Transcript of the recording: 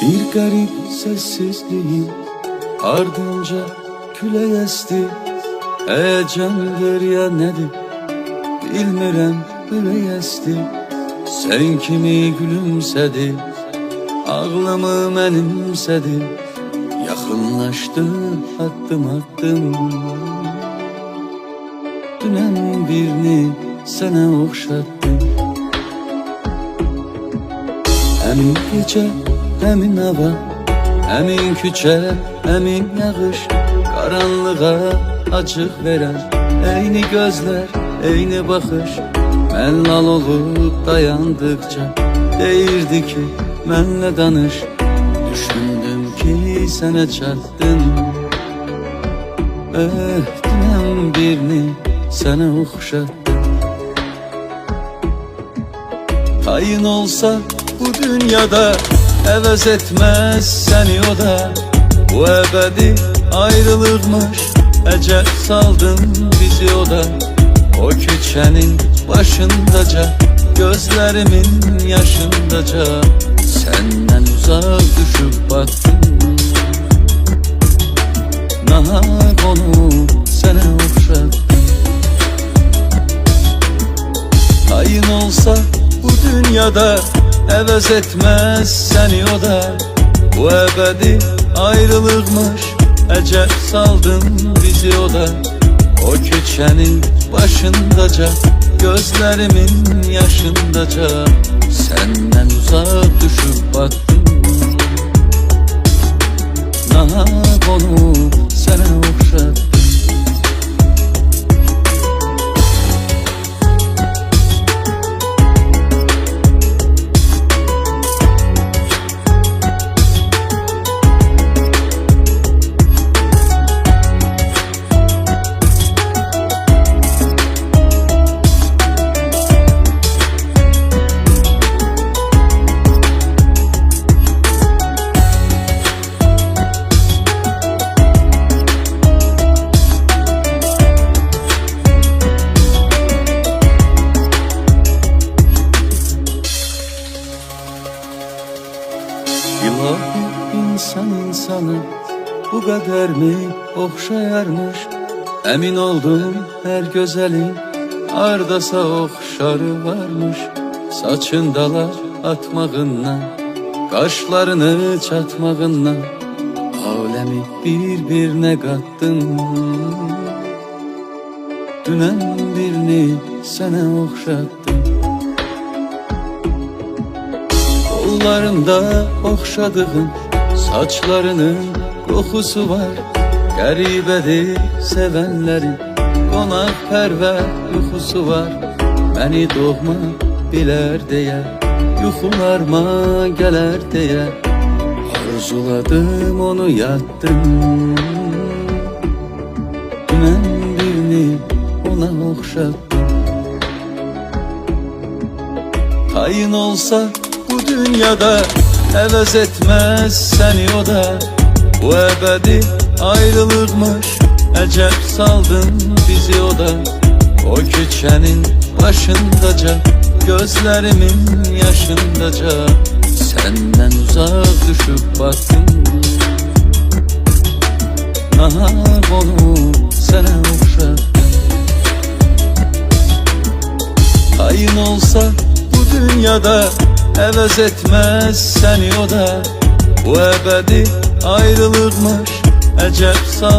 Bir garip sessizliğin ardınca külək esti. Həyəcandır ya nədir, bilmirəm, ürək esti. Sən kimi gülümsədi, ağlamı mənimsədi. Yaxınlaşdı addım addım. Dünən birini sənə oxşatdım. Həmin gecə, həmin hava, həmin küçə, həmin yağış. Qaranlığa acıq verən eyni gözlər, eyni baxış. Mən lal olub dayandıqca deyirdi ki, mənlə danış. Düşündüm ki, sənə çatdım. Dünən birini sənə oxşatdım. Payın olsa bu dünyada əvəz etməz səni o da. Bu əbədi ayrılıqmış, əcəb saldın bizi o da. O küçənin başındaca, gözlərimin yaşındaca. Səndən uzaq düşüb baktım. Nahaq onu sənə oxşatdım. Payın olsa bu dünyada əvəz etməz səni o da. Bu əbədi ayrılıqmış, əcəb saldın bizi o da. O küçənin başındaca, gözlərimin yaşındaca. Səndən uzaq düşüb baktım. Nahaq onu sənə oxşatdım. İlahi insan insanı bu qədər mi oxşayarmış? Əmin oldum hər gözəlin ardasa oxşarı varmış. Saçındalar atmağından, qaşlarını çatmağından, aləmi bir-birinə qattın. Dünən birini sənə oxşatdım. Qollarımda oxşadığın saçlarının qoxusu var. Qəribədir sevənlərin qonaqpərvər yuxusu var. Məni doğma bilər deyə, yuxularıma gələr deyə, arzuladım onu yatdım. Dünən birini ona oxşatdım. Payın olsa bu dünyada əvəz etməz səni o da. Bu əbədi ayrılıqmış, əcəb saldın bizi o da. O küçənin başındaca, gözlərimin yaşındaca. Səndən uzaq düşüb baktım. Nahaq onu sənə oxşatdım. Payın olsa bu dünyada əvəz etməz səni o da. Bu əbədi ayrılıqmış, əcəb saldın.